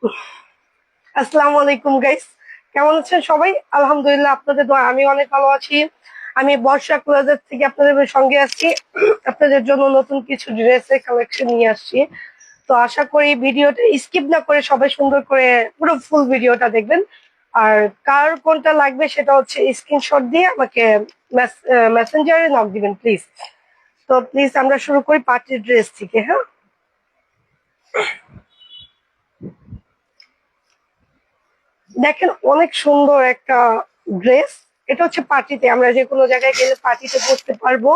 আসসালামু আলাইকুম গাইস, কেমন আছেন সবাই? আলহামদুলিল্লাহ, আপনাদের দোয়া আমি অনেক ভালো আছি। আমি বর্ষা ক্লোজার থেকে আপনাদের সঙ্গে আসছি। আপনাদের জন্য নতুন কিছু ড্রেসের কালেকশন নিয়ে আসছি। তো আশা করি ভিডিওটা স্কিপ না করে সবাই সুন্দর করে পুরো ফুল ভিডিওটা দেখবেন। আর কার কোনটা লাগবে সেটা হচ্ছে স্ক্রিনশট দিয়ে আমাকে মেসেঞ্জারে নক দিবেন প্লিজ। তো প্লিজ আমরা শুরু করি পার্টি ড্রেস থেকে। হ্যাঁ, দেখেন অনেক সুন্দর একটা ড্রেস। এটা হচ্ছে পার্টিতে, আমরা যে কোনো জায়গায় গেলে পার্টিতে পরতে পারবো।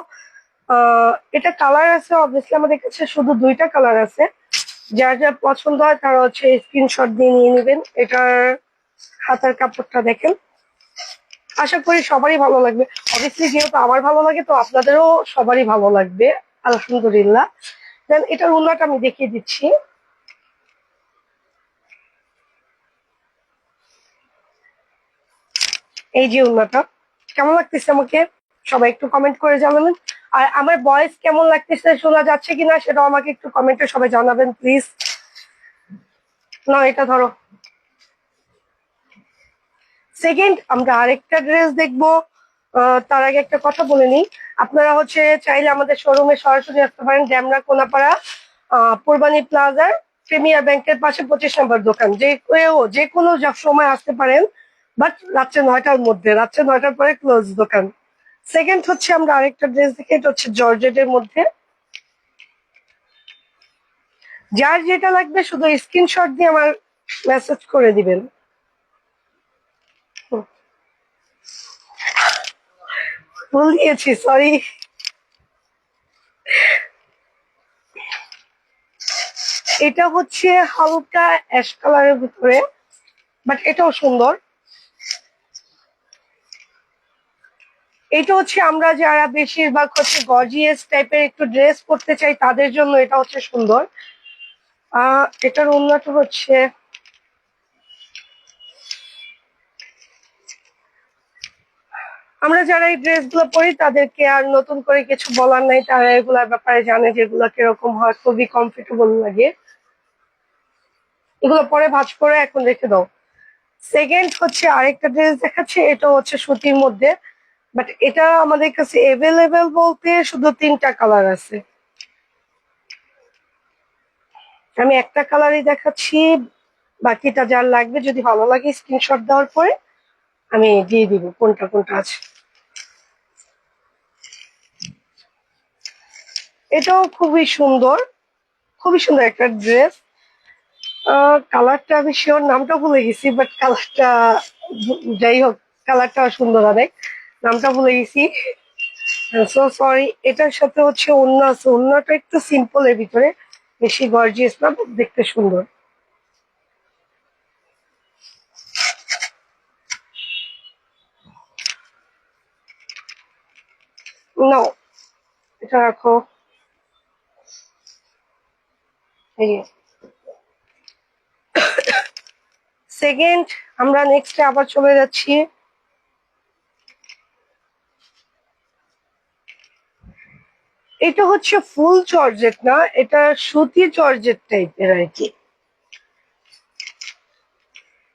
এটা কালার আছে, অবভিয়াসলি আমাদের কাছে শুধু দুইটা কালার আছে। যার যার পছন্দ হয় তারা হচ্ছে স্ক্রিনশট দিয়ে নিয়ে নেবেন। এটার হাতার কাপড়টা দেখেন, আশা করি সবারই ভালো লাগবে। অবভিয়াসলি যেহেতু আমার ভালো লাগে তো আপনাদেরও সবারই ভালো লাগবে আলহামদুলিল্লাহ। দেন এটার উন্নাটা আমি দেখিয়ে দিচ্ছি। এই যে উন্নাটা, কেমন লাগতেছে আমাকে সবাই একটু কমেন্ট করে জানাবেন। আর আমার ভয়েস কেমন লাগতেছে, শোনা যাচ্ছে কিনা সেটাও আমাকে একটু কমেন্টে সবাই জানাবেন প্লিজ। না, এটা ধরো। সেকেন্ড আমরা আরেকটা ড্রেস দেখবো। তার আগে একটা কথা বলে নিই, আপনারা হচ্ছে চাইলে আমাদের শোরুমে সরাসরি আসতে পারেন, ড্যামরা কোনাপাড়া পূর্বানী প্লাজার প্রিমিয়ার ব্যাংকের পাশে 25 নম্বর দোকান। যে কেউ যে কোনো সময় আসতে পারেন, বাট রাত্রে 9টার মধ্যে, রাত্রে 9টার পরে ক্লোজ দোকান। সেকেন্ড হচ্ছে আমরা আরেকটা ড্রেস দেখি, এটা হচ্ছে জর্জেটের মধ্যে। যার যেটা লাগবে শুধু স্ক্রিনশট দিয়ে আমার মেসেজ করে দিবেন। ভুল দিয়েছি, সরি। এটা হচ্ছে হালকা অ্যাশ কালারের ভিতরে, বাট এটাও সুন্দর। এটা হচ্ছে আমরা যারা বেশিরভাগ হচ্ছে গর্জিয়াস টাইপের একটু ড্রেস পরতে চাই তাদের জন্য এটা হচ্ছে সুন্দর। এটার অন্যটা হচ্ছে, আমরা যারা এই ড্রেস গুলো পরি তাদেরকে আর নতুন করে কিছু বলার নাই, তারা এগুলার ব্যাপারে জানে যে এগুলা কিরকম হয়, খুবই কমফোর্টেবল লাগে। এগুলো পরে ভাঁজ করে এখন রেখে দাও। সেকেন্ড হচ্ছে আরেকটা ড্রেস দেখাচ্ছে, এটা হচ্ছে সুতির মধ্যে, বাট এটা আমাদের কাছে এভেলেবেল বলতে শুধু 3টা কালার আছে। আমি একটা কালারই দেখাচ্ছি, বাকিটা যার লাগবে যদি ভালো লাগে স্ক্রিনশট দেওয়ার পরে আমি দিয়ে দিব কোনটা কোনটা আছে। এটাও খুবই সুন্দর, খুবই সুন্দর একটা ড্রেস। কালারটা আমি শিওর নামটা ভুলে গেছি, বাট কালারটা যাই হোক, কালারটা সুন্দর অনেক, নামটা ভুলে গেছি। So sorry. এটার সাথে হচ্ছে ওড়না আছে, ওড়নাটা একটু সিম্পল এর ভিতরে, বেশি গর্জিয়াস না, but দেখতে সুন্দর। নাও, এটা রাখো। এই সেকেন্ড, আমরা নেক্সটে আবার চলে যাচ্ছি। এটা হচ্ছে ফুল জর্জেট না, এটা সুতি জর্জেট টাইপের আর কি।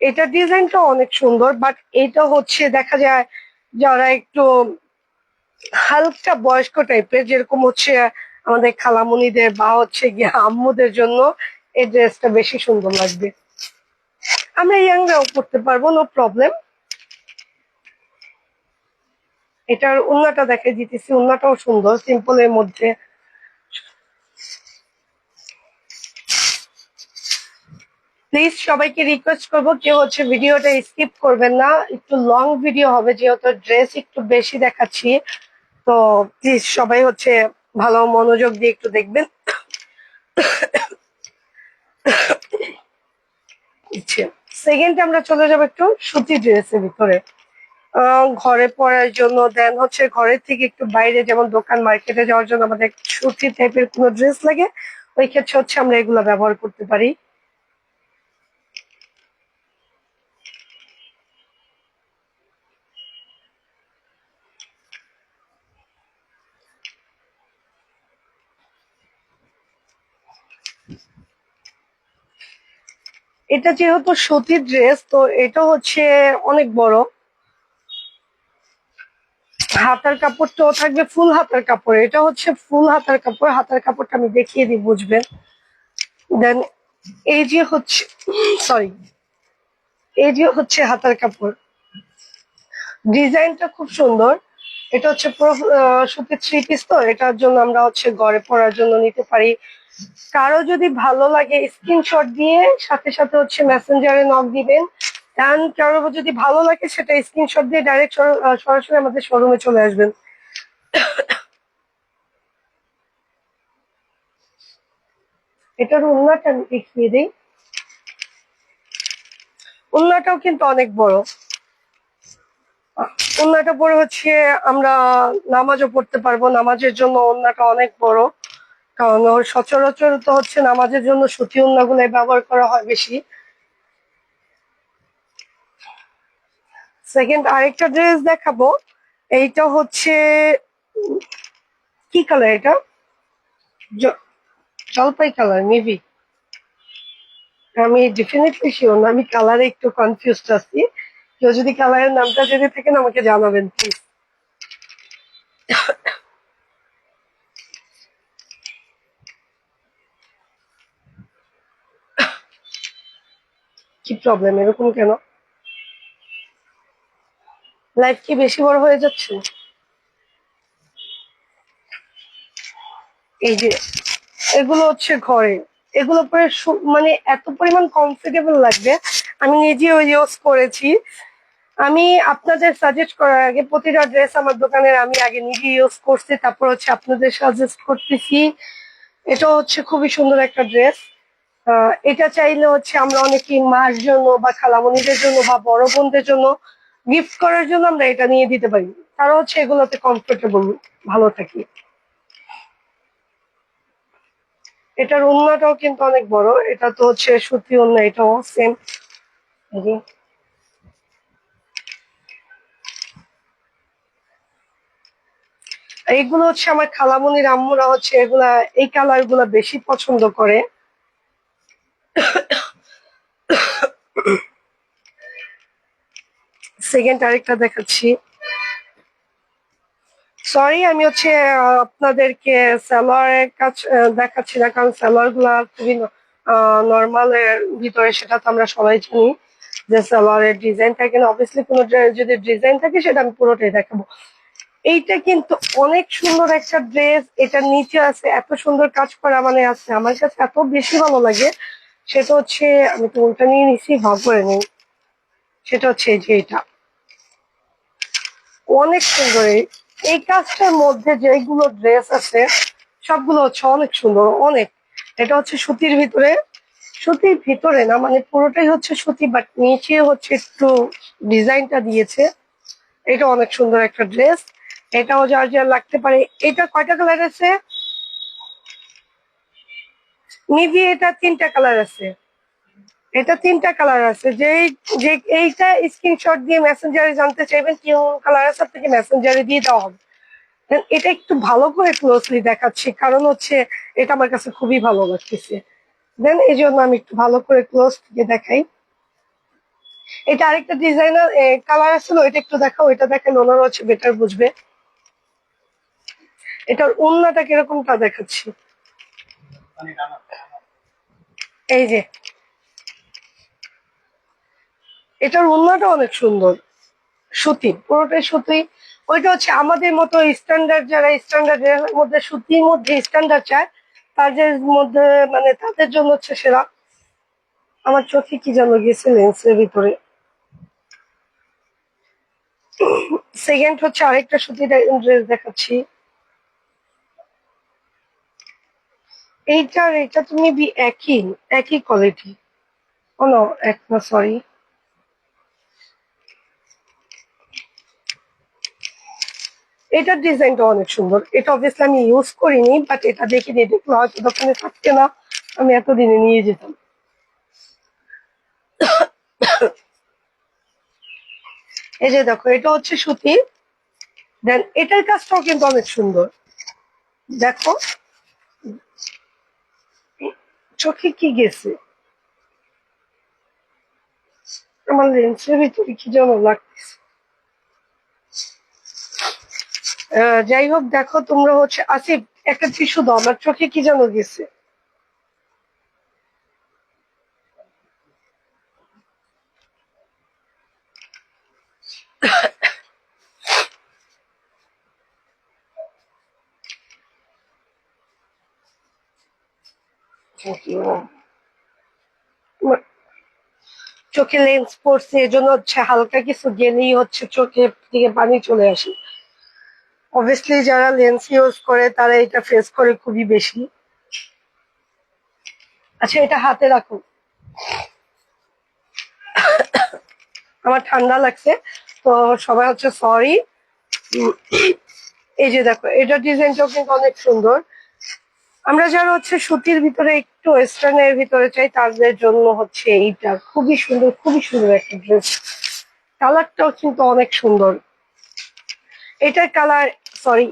এটা ডিজাইনটা অনেক সুন্দর, বাট এটা হচ্ছে দেখা যায় যারা একটু হালকা বয়স্ক টাইপের, যেরকম হচ্ছে আমাদের খালামুনিদের বা হচ্ছে গিয়ে আম্মুদের জন্য এই ড্রেসটা বেশি সুন্দর লাগবে। আমরা ইয়াংরাও পড়তে পারবো, নো প্রবলেম। এটার উন্নাটা দেখে দিতেছি, উন্নাটাও সুন্দর সিম্পলের মধ্যে। প্লিজ সবাইকে রিকোয়েস্ট করবো কেউ হচ্ছে ভিডিওটা স্কিপ করবেন না, একটু লং ভিডিও হবে যেহেতু ড্রেস একটু বেশি দেখাচ্ছি। তো প্লিজ সবাই হচ্ছে ভালো মনোযোগ দিয়ে একটু দেখবেন। সেকেন্ড আমরা চলে যাবো একটু সুতি ড্রেসের ভিতরে। ঘরে পরার জন্য, দেন হচ্ছে ঘরের থেকে একটু বাইরে, যেমন দোকান মার্কেটে যাওয়ার জন্য আমাদের সুতি টাইপের কোনো ড্রেস লাগে, ওই ক্ষেত্রে হচ্ছে আমরা এগুলো ব্যবহার করতে পারি। এটা যেহেতু সুতির ড্রেস, তো এটা হচ্ছে অনেক বড়। হাতার কাপড়টাও থাকবে ফুল হাতার কাপড়, এটা হচ্ছে ফুল হাতার কাপড়। হাতার কাপড়টা আমি দেখিয়ে দিই, বুঝবেন। দেন এই যে হচ্ছে, সরি, এই যে হচ্ছে হাতার কাপড়। ডিজাইনটা খুব সুন্দর। এটা হচ্ছে পুরো সুতির থ্রি পিস, তো এটার জন্য আমরা হচ্ছে ঘরে পরার জন্য নিতে পারি। কারো যদি ভালো লাগে স্ক্রিনশট দিয়ে সাথে সাথে হচ্ছে মেসেঞ্জারে নক দিবেন। দেন কারো যদি ভালো লাগে সেটা স্ক্রিনশট দিয়ে ডাইরেক্ট সরাসরি আমাদের শোরুমে চলে আসবেন। এটার ওড়নাটা আমি দেখিয়ে দিই। ওড়নাটাও কিন্তু অনেক বড়। ওড়নাটা পরে হচ্ছে আমরা নামাজও পড়তে পারবো। নামাজের জন্য ওড়নাটা অনেক বড়, কারণ ওর সচরাচর তো হচ্ছে নামাজের জন্য সুতি ওড়নাগুলো ব্যবহার করা হয় বেশি। সেকেন্ড আরেকটা ড্রেস দেখাবো। এইটা হচ্ছে কি কালার এটা? জলপাই কালার মেবি, আমি ডেফিনেটলি শিওর না, আমি কালারে একটু কনফিউজ আছি। কেউ যদি কালারের নামটা জেনে থাকেন আমাকে জানাবেন প্লিজ। কি প্রবলেম, এরকম কেন? লাইফ কি বেশি বড় হয়ে যাচ্ছে? এই যে এগুলো হচ্ছে ঘরে, এগুলো পরে মানে এত পরিমাণ কমফোর্টেবল লাগবে। আমি নিজেও ইউজ করেছি। আমি আপনাদের সাজেস্ট করার আগে প্রতিটা ড্রেস আমার দোকানের আমি আগে নিজে ইউজ করছি, তারপর হচ্ছে আপনাদের সাজেস্ট করতেছি। এটা হচ্ছে খুবই সুন্দর একটা ড্রেস। এটা চাইলে হচ্ছে আমরা অনেকেই মার জন্য বা খালামণিদের জন্য বা বড় বোনদের জন্য গিফট করার জন্য আমরা এটা নিয়ে দিতে পারি। তারা হচ্ছে এগুলোতে কমফোর্টেবল, ভালো থাকি। এটার ওড়নাটাও কিন্তু অনেক বড়, এটা তো হচ্ছে সুতি ওড়না, এটাও সেম। এইগুলো হচ্ছে আমার খালামণির আম্মুরা হচ্ছে এগুলা, এই কালার গুলা বেশি পছন্দ করে। সেকেন্ড আরেকটা দেখাচ্ছি। সরি, আমি হচ্ছে আপনাদেরকে সালোয়ারের কাজ দেখাচ্ছি না, কারণ সালোয়ার গুলা খুবই নর্মাল এর ভিতরে, সেটা তো আমরা সবাই জানি যে সালোয়ারের ডিজাইন থাকে না। অবভিয়াসলি কোনো যদি ডিজাইন থাকে সেটা আমি পুরোটাই দেখাবো। এইটা কিন্তু অনেক সুন্দর একটা ড্রেস। এটার নিচে আছে এত সুন্দর কাজ করা, মানে আছে আমার কাছে এত বেশি ভালো লাগে। সেটা হচ্ছে, আমি তো ওটা নিয়ে নিচ্ছি, ভাব করে নিই। সেটা হচ্ছে এই যে এটা অনেক সুন্দর। এই কাজটার মধ্যে যেগুলো ড্রেস আছে সবগুলো হচ্ছে অনেক সুন্দর, অনেক। এটা হচ্ছে সুতির ভিতরে, সুতির ভিতরে না মানে পুরোটাই হচ্ছে সুতি, বাট নিচে হচ্ছে একটু ডিজাইনটা দিয়েছে। এটা অনেক সুন্দর একটা ড্রেস। এটাও যার যার লাগতে পারে। এটা কয়টা কালার আছে? নিভি এটা তিনটা কালার আছে। এটা তিনটা কালার আছে। যে এইটা স্ক্রিনশট দিয়ে মেসেঞ্জারে জানতে চাইবেন কি কালার আছে, আপনাকে মেসেঞ্জারে দিয়ে দেওয়া হবে। এটা একটু ভালো করে ক্লোজলি দেখাচ্ছি, কারণ হচ্ছে এটা আমার কাছে খুবই ভালো লাগতেছে। দেন এই জন্য আমি একটু ভালো করে ক্লোজ থেকে দেখাই। এটা আরেকটা ডিজাইনার কালার আছে, এটা একটু দেখাও, এটা দেখেন, ওনারা হচ্ছে বেটার বুঝবে। এটার ওড়নাটা কিরকম তা দেখাচ্ছি। এই যে এটার ওড়নাটা অনেক সুন্দর, সুতি, পুরোটাই সুতি। ওইটা হচ্ছে আমাদের মতো স্ট্যান্ডার্ড, যারা স্ট্যান্ডার্ড এর মধ্যে সুতির মধ্যে স্ট্যান্ডার্ড চায় তাদের মধ্যে, মানে তাদের জন্য হচ্ছে সেরা। আমার চোখে কি যেন গেছে লেন্সের ভিতরে। সেকেন্ড হচ্ছে আরেকটা সুতির ড্রেস দেখাচ্ছি। এইটার এটা তুমি একই, একই কোয়ালিটি। ও নো, এক না, সরি। এটার ডিজাইনটা অনেক সুন্দর। এটা অবভিয়াসলি আমি ইউজ করিনি, বাট এটা দেখে নিয়ে দেখলো হয়তো দোকানে থাকতে না, আমি এতদিনে নিয়ে যেতাম। এই যে দেখো, এটা হচ্ছে সুতি। দেন এটার কাজটাও কিন্তু অনেক সুন্দর। দেখো, চোখে কি গেছে? আমার লেন্সের ভিতরে কি যেন লাগতেছে। যাই হোক, দেখো তোমরা হচ্ছে আসিফ, একটা টিস্যু দাও, আমার চোখে কি যেন গেছে। চোখে লেন্স পড়ছে, এজন্য হচ্ছে হালকা কিছু গেলেই হচ্ছে চোখে দিকে পানি চলে আসে। অবভিয়াসলি যারা লেন্স ইউজ করে তারা এটা ফেস করে খুবই বেশি। আচ্ছা, এটা হাতে রাখো, আমার ঠান্ডা লাগছে, তো সবাই হচ্ছে সরি। এই যে দেখো, এটা ডিজাইনটাও কিন্তু অনেক সুন্দর। আমরা যারা হচ্ছে সুতির ভিতরে একটু ওয়েস্টার্নের ভিতরে চাই তাদের জন্য হচ্ছে এইটা খুবই সুন্দর, খুবই সুন্দর একটা ড্রেস। কালারটাও কিন্তু অনেক সুন্দর। এটার কালার, সরি,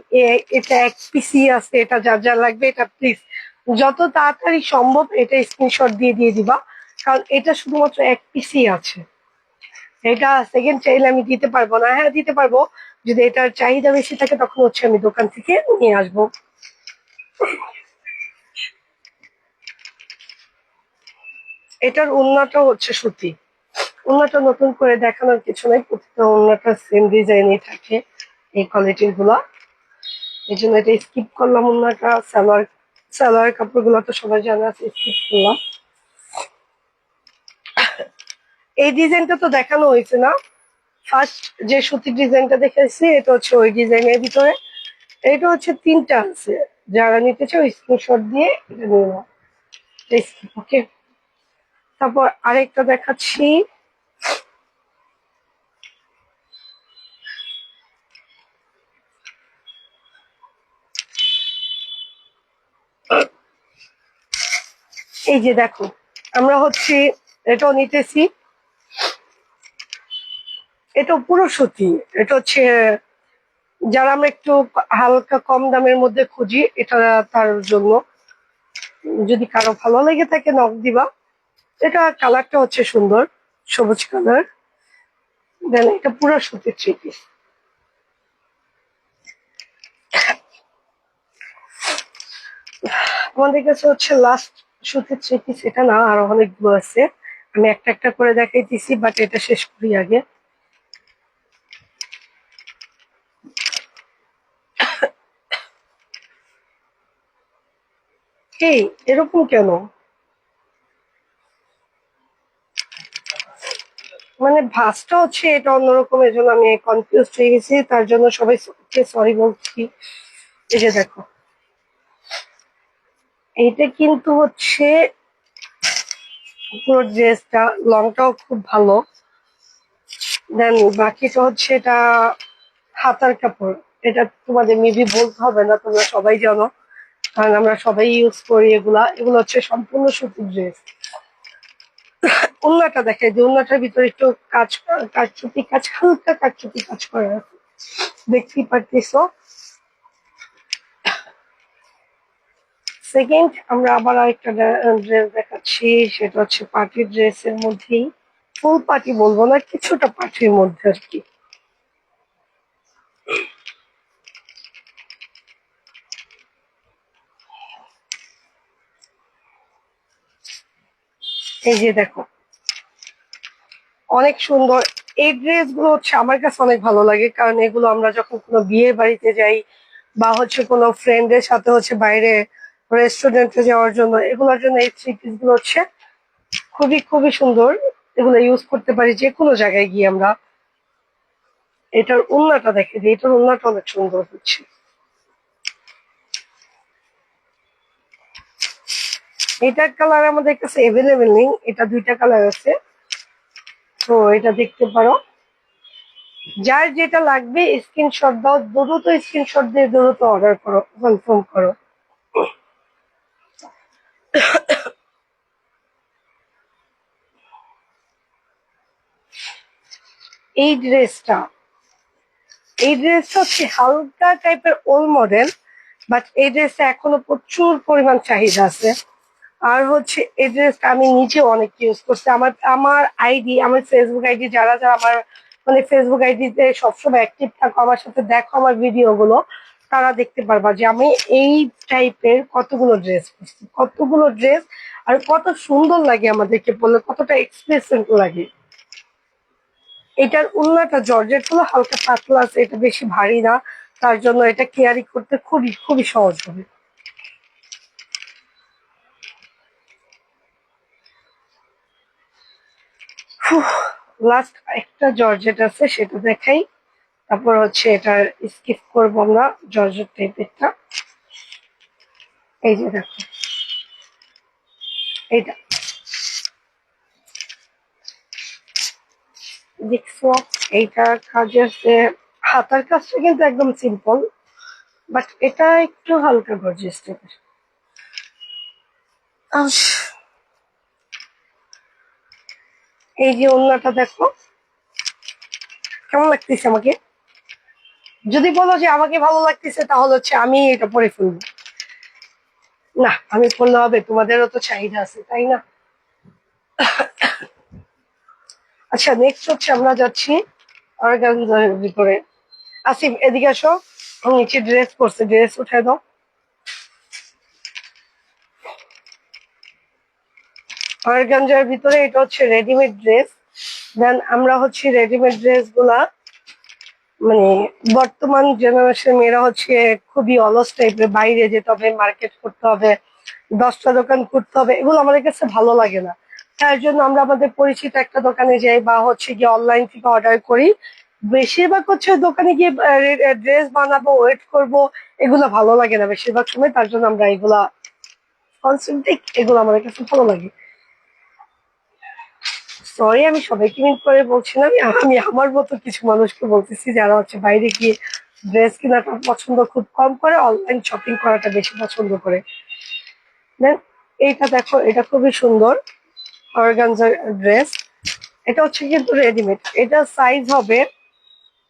এটা এক পিসি আছে, এটা যার যার লাগবে এটা প্লিজ যত তাড়াতাড়ি সম্ভব এটা স্ক্রিনশট দিয়ে দিবা, কারণ এটা শুধুমাত্র এক পিসি আছে। এটা সেকেন্ড চাইলে আমি দিতে পারবো না। হ্যাঁ, দিতে পারবো, যদি এটার চাহিদা বেশি থাকে তখন হচ্ছে আমি দোকান থেকে নিয়ে আসবো। এটার ওড়নাটা হচ্ছে সুতি। ওড়নাটা নতুন করে দেখানোর কিছু নাই, প্রতিটা ওড়নাটা সেম ডিজাইনই থাকে এই কোয়ালিটির গুলা, এই জন্য এটা স্কিপ করলাম। ওড়নাটা সালোয়ার, সালোয়ার কাপড় গুলা তো সবাই জানা আছে, স্কিপ করলাম। এই ডিজাইনটা তো দেখানো হয়েছে না, ফার্স্ট যে সুতির ডিজাইনটা দেখেছি এটা হচ্ছে ওই ডিজাইনের ভিতরে। এটা হচ্ছে তিনটা আছে, যারা নিতে চাও স্ক্রিনশট দিয়ে এটা নিয়ে নাও। ওকে, তারপর আরেকটা দেখাচ্ছি। এই যে দেখো, আমরা হচ্ছে এটাও নিতেছি, এটা পুরো সুতি। এটা হচ্ছে যারা আমরা একটু হালকা কম দামের মধ্যে খুঁজি, এটা তার জন্য। যদি কারো ভালো লেগে থাকে নক দিবা। এটা কালারটা হচ্ছে সুন্দর, সবুজ কালার। দেন এটা পুরো সুতির থ্রি পিস। আমাদের কাছে হচ্ছে লাস্ট সুতির থ্রি পিস এটা না, আরো অনেকগুলো আছে, আমি একটা একটা করে দেখাইতেছি, বাট এটা শেষ করি আগে। এই এরকম কেন, মানে ভাঁজটা হচ্ছে এটা অন্যরকম, এর জন্য আমি কনফিউজ হয়ে গেছি, তার জন্য সবাইকে সরি বলছি। এই যে দেখো, এইটা কিন্তু হচ্ছে পুরো ড্রেসটা, লংটাও খুব ভালো। দেন বাকিটা হচ্ছে এটা হাতার কাপড়। এটা তোমাদের মেবি বলতে হবে না, তোমরা সবাই জানো, কারণ আমরা সবাই ইউজ করি এগুলা। এগুলো হচ্ছে সম্পূর্ণ সুতির ড্রেস। ওড়নাটা দেখাই যে ওড়নাটার ভিতরে একটু কারচুপি কাজ, হালকা কারচুপি কাজ করা আছে, দেখতেই পারতেছো। সেকেন্ড আমরা আবার আরেকটা ড্রেস দেখাচ্ছি, সেটা হচ্ছে পার্টি ড্রেসের মধ্যেই, ফুল পার্টি বলবো না, কিছুটা পার্টির মধ্যে আর কি। এই যে দেখো, অনেক সুন্দর। এই ড্রেস গুলো হচ্ছে আমার কাছে অনেক ভালো লাগে, কারণ এগুলো আমরা যখন কোনো বিয়ে বাড়িতে যাই বা হচ্ছে কোনো ফ্রেন্ডের সাথে হচ্ছে বাইরে রেস্টুরেন্টে যাওয়ার জন্য, এগুলোর জন্য এই থ্রি পিস গুলো হচ্ছে খুবই খুবই সুন্দর। এগুলো ইউজ করতে পারি যে কোনো জায়গায় গিয়ে আমরা। এটার ওড়নাটা দেখে যে এটার ওড়নাটা অনেক সুন্দর হচ্ছে। এটার কালার আমাদের কাছে এভেলেবেল নেই, এটা দুইটা কালার আছে, তো এটা দেখতে পারো। যার যেটা লাগবে স্ক্রিনশট দাও, দ্রুত স্ক্রিনশট দিয়ে দ্রুত অর্ডার করো, কনফার্ম করো। এই ড্রেসটা, এই ড্রেসটা হচ্ছে হালকা টাইপের ওল্ড মডেল, বাট এই ড্রেসটা এখনো প্রচুর পরিমাণ চাহিদা আছে। আর হচ্ছে এই ড্রেসটা আমি নিজে অনেক ইউজ করছি। আমার আমার আইডি, আমার ফেসবুক আইডি, যারা যারা আমার মানে ফেসবুক আইডিতে সবসময় অ্যাক্টিভ থাকো, আমার সাথে দেখো আমার ভিডিও গুলো, তারা দেখতে পারবা যে আমি এই টাইপের কতগুলো ড্রেস করছি, কতগুলো ড্রেস। আর কত সুন্দর লাগে আমাদেরকে বললে, কতটা এক্সপ্রেসিভ লাগে। এটার উন্নাটা জর্জেট গুলো হালকা পাতলা আছে, এটা বেশি ভারী না, তার জন্য এটা ক্যারি করতে খুবই খুবই সহজ হবে। লাস্ট একটা জর্জেট আছে, সেটা দেখাই, তারপর হচ্ছে এটা স্কিপ করবো আমরা। জর্জেট টাইপেরটা, এই যে দেখো, এইটা দেখছো, এইটার কাজের হাতার কাজটা কিন্তু একদম সিম্পল, বাট এটা একটু হালকা গর্জিয়াস টাইপের। এই যে ওড়নাটা দেখো, কেমন লাগতেছে আমাকে? যদি বলো যে আমাকে ভালো লাগতেছে, তাহলে হচ্ছে আমি এটা পরে ফেলবো। না, আমি পড়লে হবে? তোমাদেরও তো চাহিদা আছে, তাই না? আচ্ছা, নেক্সট হচ্ছে আমরা যাচ্ছি অর্গানজার ভিতরে। আসিফ, এদিকে আসো। নিচে ড্রেস পরছে, ড্রেস উঠায় দাও। অর্গানজার ভিতরে এটা হচ্ছে রেডিমেড ড্রেস। দেন আমরা হচ্ছে রেডিমেড ড্রেস গুলা, মানে বর্তমান জেনারেশন মেয়েরা হচ্ছে খুবই অলস টাইপের, বাইরে যেতে হবে, মার্কেট করতে হবে, 10টা দোকান করতে হবে, এগুলো আমাদের কাছে ভালো লাগে না। তার জন্য আমরা আমাদের পরিচিত একটা দোকানে যাই, বা হচ্ছে গিয়ে অনলাইন থেকে অর্ডার করি। বেশিরভাগ হচ্ছে দোকানে গিয়ে ড্রেস বানাবো, ওয়েট করব, এগুলো ভালো লাগে না বেশিরভাগ সময়। তার জন্য আমরা এগুলা কনসেপ্টিক, এগুলো আমাদের কাছে ভালো লাগে। সরি, আমি সবাইকে মিট করে বলছি না, আমি আমার মতো কিছু মানুষকে বলতেছি যারা হচ্ছে বাইরে গিয়ে ড্রেস কেনাটা পছন্দ খুব কম করে, অনলাইন শপিং করাটা বেশি পছন্দ করে। দেন এইটা দেখো, এটা খুবই সুন্দর অর্গানজার ড্রেস। এটা হচ্ছে কিন্তু রেডিমেড। এটা সাইজ হবে,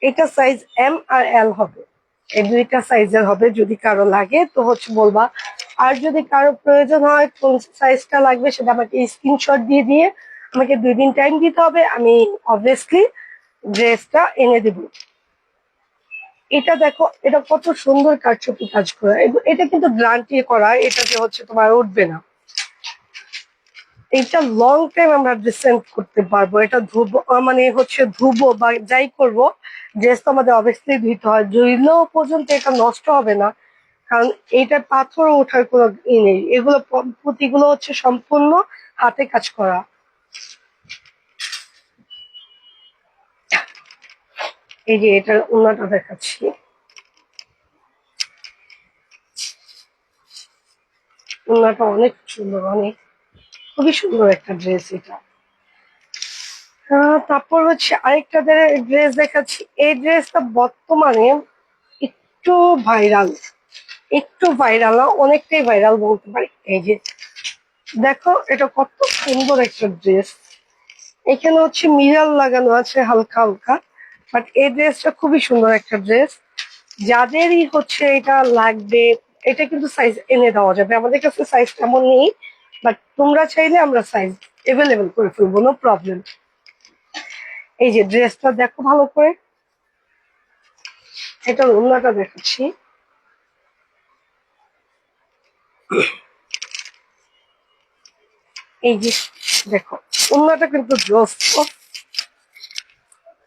এটা সাইজ এম আর এল হবে, এই দুইটা সাইজের হবে। যদি কারো লাগে তো হচ্ছে বলবা, আর যদি কারো প্রয়োজন হয় কোন সাইজটা লাগবে সেটা আমাকে স্ক্রিনশট দিয়ে দিয়ে আমাকে 2 দিন টাইম দিতে হবে, আমি অবভিয়াসলি ড্রেসটা এনে দেব। এটা দেখো, এটা কত সুন্দর কারচুপি কাজ করা, এটা কিন্তু গ্যারান্টি করা, এটা যে হচ্ছে তোমার উঠবে না। এটা লং টাইম আমরা ডিসেন্ট করতে পারবো। এটা ধুবো, মানে হচ্ছে ধুবো বা যাই করব, ড্রেস তো আমাদের অবভিয়াসলি ধুইতে হয়, ধুইলেও পর্যন্ত এটা নষ্ট হবে না, কারণ এইটার পাথর ওঠার কোনো ই নেই। এগুলো পুঁতিগুলো হচ্ছে সম্পূর্ণ হাতে কাজ করা। এই যে এটার ওড়নাটা দেখাচ্ছি, ওড়নাটা অনেক সুন্দর, অনেক খুবই সুন্দর একটা ড্রেস এটা। তারপর হচ্ছে আরেকটা ড্রেস দেখাচ্ছি। এই ড্রেসটা বর্তমানে একটু ভাইরাল, একটু ভাইরাল না, অনেকটাই ভাইরাল বলতে পারি। এই যে দেখো, এটা কত সুন্দর একটা ড্রেস। এখানে হচ্ছে মিরর লাগানো আছে হালকা হালকা, বাট এই ড্রেসটা খুবই সুন্দর একটা ড্রেস। যাদেরই হচ্ছে এটা লাগবে, এটা কিন্তু সাইজ এনে দেওয়া যাবে, আমাদের কাছে সাইজ তেমন নেই, বাট তোমরা চাইলে আমরা সাইজ এভেলেবেল করে ফেলবো, নো প্রবলেম। এই যে ড্রেসটা দেখো ভালো করে, এটার ওড়নাটা দেখাচ্ছি। এই যে দেখো, ওড়নাটা কিন্তু জোস।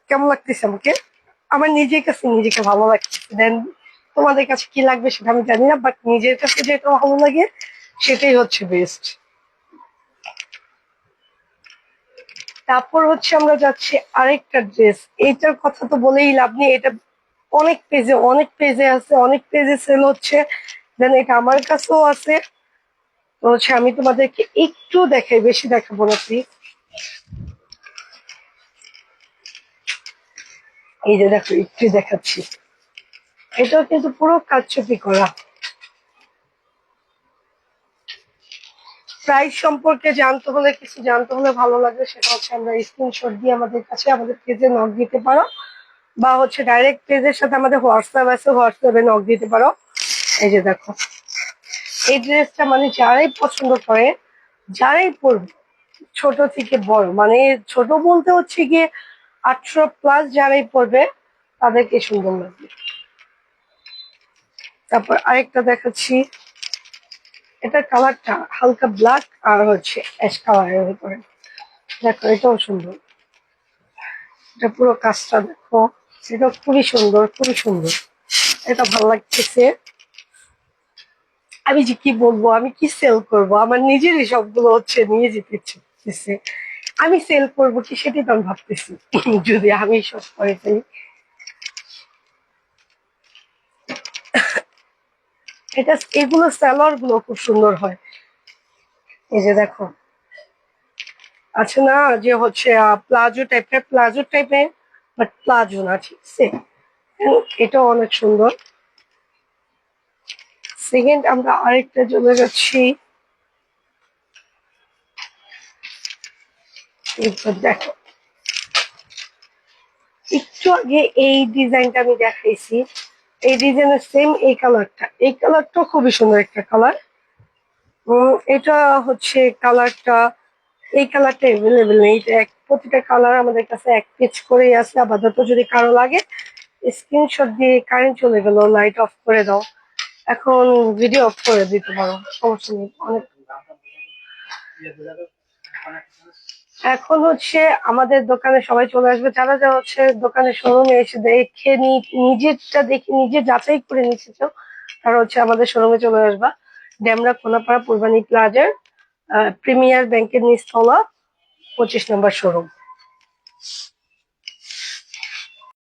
কেমন লাগতেছে আমাকে? আমার নিজের কাছে নিজেকে ভালো লাগতেছে। দেন তোমাদের কাছে কি লাগবে সেটা আমি জানি না, বাট নিজের কাছে যেটা ভালো লাগে সেটাই হচ্ছে বেস্ট। তারপর হচ্ছে আমরা যাচ্ছি আরেকটা ড্রেস। এইটার কথা তো বলেই লাভ নেই, এটা অনেক পেজে, অনেক পেজে আছে, অনেক পেজে সেল হচ্ছে। দেন এটা আমার কাছেও আছে। তো হচ্ছে আমি তোমাদেরকে একটু দেখাই, বেশি দেখাবো না প্লিজ। এই যে দেখো, একটু দেখাচ্ছি। এটাও কিন্তু পুরো কারচুপি করা। প্রাইস সম্পর্কে জানতে হলে, কিছু জানতে হলে ভালো লাগবে, সেটা হচ্ছে আমরা স্ক্রিনশট দিয়ে আমাদের কাছে আমাদের পেজে নক দিতে পারো, বা হচ্ছে ডাইরেক্ট পেজের সাথে আমাদের হোয়াটসঅ্যাপ আছে, হোয়াটসঅ্যাপে নক দিতে পারো। এই যে দেখো, এই ড্রেসটা মানে যারাই পছন্দ করে যারাই পরবে ছোট থেকে বড়, মানে ছোট বলতে হচ্ছে গিয়ে 18+ যারাই পরবে তাদেরকে সুন্দর লাগবে। তারপর আরেকটা দেখাচ্ছি, এটার কালারটা হালকা ব্ল্যাক আর হচ্ছে অ্যাশ কালারের ভিতরে। দেখো এটাও সুন্দর, এটা পুরো কাজটা দেখো, এটা খুবই সুন্দর, খুবই সুন্দর, এটা ভালো লাগতেছে। আমি যে কি বলবো, আমি কি সেল করব, আমার নিজেরই সবগুলো হচ্ছে নিয়ে যেতে ইচ্ছে করতেছে। আমি সেল করবো কি সেটাই তো আমি ভাবতেছি যদি আমি সব করে ফেলি। এটা এগুলো সালোয়ার গুলো খুব সুন্দর হয়। এই যে দেখো আছে না যে হচ্ছে প্লাজো টাইপের, বাট প্লাজো না, ঠিক আছে। এটাও অনেক সুন্দর। সেকেন্ড আমরা আরেকটা চলে যাচ্ছি, এরপর দেখো একটু আগে এই ডিজাইনটা আমি দেখাইছি, এই ডিজাইনের সেম এই কালারটা খুবই সুন্দর একটা কালার। এটা হচ্ছে কালারটা, এই কালারটা এভেলেবেল নেই, এটা প্রতিটা কালার আমাদের কাছে এক পিচ করেই আছে। আপাতত যদি কারো লাগে স্ক্রিনশট দিয়ে, কারেন্ট চলে গেল, লাইট অফ করে দাও, এখন ভিডিও অফ করে দিতে পারো, সমস্যা নেই। অনেক এখন হচ্ছে আমাদের দোকানে সবাই চলে আসবে, যারা যারা হচ্ছে দোকানে শোরুমে এসে দেখে নিজেরটা দেখে নিজে যাচাই করে নিচ্ছে তো, তারা হচ্ছে আমাদের শোরুমে চলে আসবা। ডেমরা কোনাপাড়া পূর্বানী প্লাজার প্রিমিয়ার ব্যাংকের নিচতলা 25 নম্বর শোরুম।